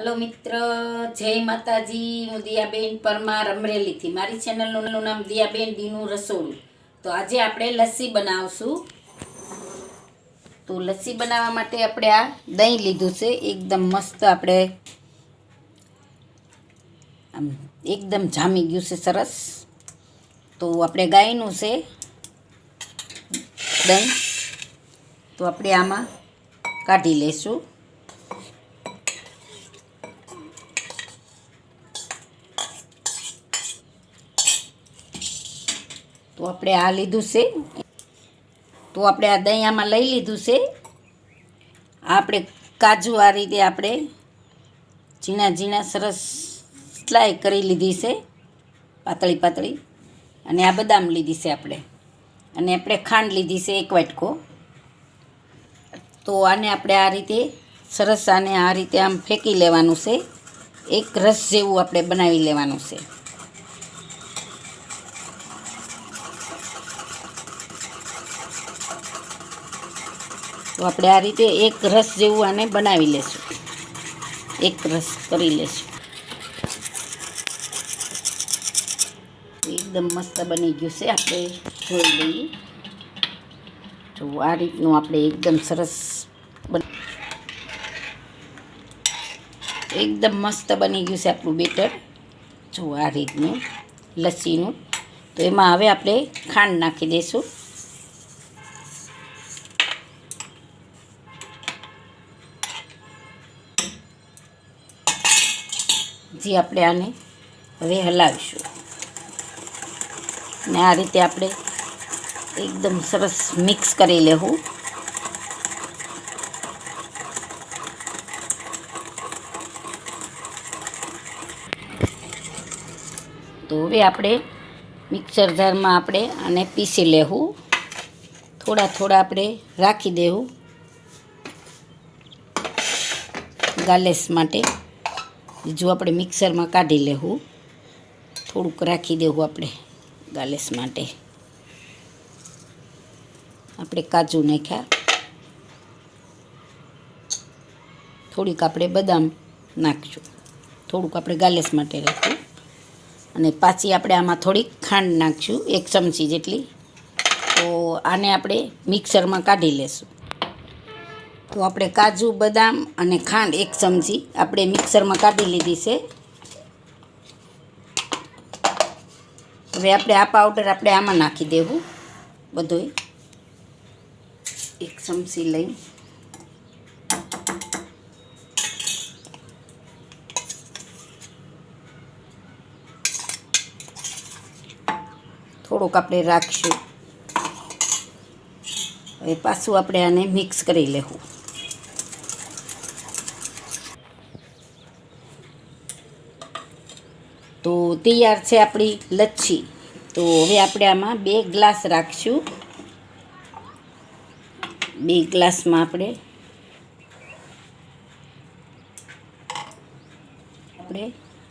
Hello मित्र, जय माताजी। हूँ दियाबेन परमार अमरेली थी। मारी चेनलનું નામ દિયાબેન ડીનું રસોડું। તો આજે આપણે લસ્સી બનાવશું। તો લસ્સી બનાવવા માટે આપણે આ દહીં લીધું છે, એકદમ મસ્ત, આપણે આમ એકદમ જામી ગયું છે, સરસ। તો આપણે ગાયનું છે દહીં, તો આપણે આમાં કાઢી લઈશું। તો આપણે આ લીધું છે, તો આપણે આ દહીં આમાં લઈ લીધું છે। આપણે કાજુ આ રીતે આપણે ઝીણા ઝીણા સરસ સ્લાય કરી લીધી છે, પાતળી પાતળી। અને આ બદામ લીધી છે આપણે, અને આપણે ખાંડ લીધી છે 1 વાટકો। તો આને આપણે આ રીતે સરસ આને આ રીતે આમ ફેંકી લેવાનું છે, એક રસ જેવું આપણે બનાવી લેવાનું છે। તો આપણે આ રીતે એક રસ જેવું આને બનાવી લેશું, એક રસ કરી લેશું। એકદમ મસ્ત બની ગયું છે, આપણે જોઈ લઈએ। તો આ રીતનું આપણે એકદમ સરસ એકદમ મસ્ત બની ગયું છે આપણું બેટર। જો આ રીતનું લસ્સીનું। તો એમાં હવે આપણે ખાંડ નાખી દઈશું। જે આપણે આને હવે હલાવીશું, ને આ રીતે આપણે એકદમ સરસ મિક્સ કરી લેવું। તો હવે આપણે મિક્સર જારમાં આપણે આને પીસી લેવું, થોડા થોડા આપણે રાખી દેવું ગાલેસ માટે। બીજું આપણે મિક્સરમાં કાઢી લેવું, થોડુંક રાખી દેવું આપણે ગાલેસ માટે। આપણે કાજુ નાખ્યા, થોડીક આપણે બદામ નાખીશું, થોડુંક આપણે ગાલેસ માટે રાખવું, અને પાછી આપણે આમાં થોડીક ખાંડ નાખીશું 1 ચમચી જેટલી। તો આને આપણે મિક્સરમાં કાઢી લેશું। તો આપણે કાજુ બદામ અને ખાંડ 1 ચમચી આપણે મિક્સરમાં કાઢી લીધી છે। હવે આપણે આ પાવડર આપણે આમાં નાખી દેવું બધું 1 ચમચી લઈ। થોડુંક આપણે રાખીશું, હવે પાછું આપણે આને મિક્સ કરી લેવું। તો તૈયાર છે આપણી લચ્છી। તો હવે આપણે આમાં 2 ગ્લાસ રાખીશું। 2 ગ્લાસમાં આપણે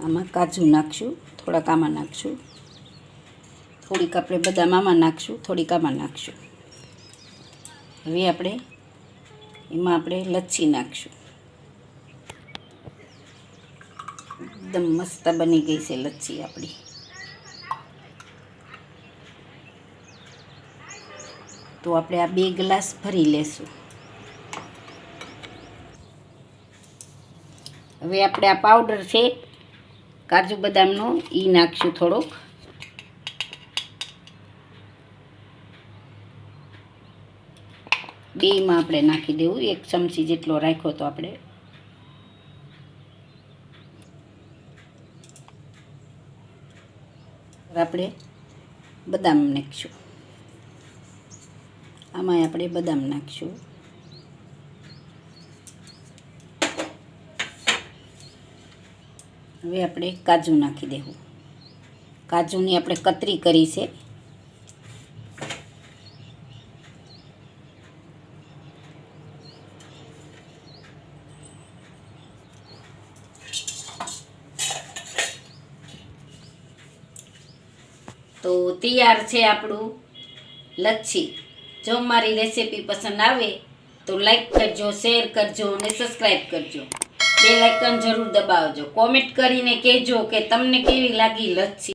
આમાં કાજુ નાખીશું, થોડાક આમાં નાખીશું, થોડીક આપણે બદામ આમાં નાખીશું, થોડીક આમાં નાખીશું। હવે આપણે એમાં આપણે લચ્છી નાખીશું। એકદમ મસ્ત બની ગઈ છે લચ્છી આપણી। તો આપણે આ 2 ગ્લાસ ભરી લેશું। હવે આપણે આ પાવડર છે કાજુ બદામનો એ નાખીશું થોડોક, બેમાં આપણે નાખી દેવું, 1 ચમચી જેટલો રાખ્યો તો આપણે। આપણે બદામ નાખીશું, આમાં આપણે બદામ નાખીશું। હવે આપણે કાજુ નાખી દેવું, કાજુની આપણે કતરી કરી છે। તો તૈયાર છે આપણું લચ્છી। જો મારી રેસીપી પસંદ આવે તો લાઈક કરજો, શેર કરજો અને સબસ્ક્રાઈબ કરજો। બેલ આઇકન જરૂર દબાવજો. કોમેન્ટ કરીને કહેજો કે તમને કેવી લાગી લચ્છી.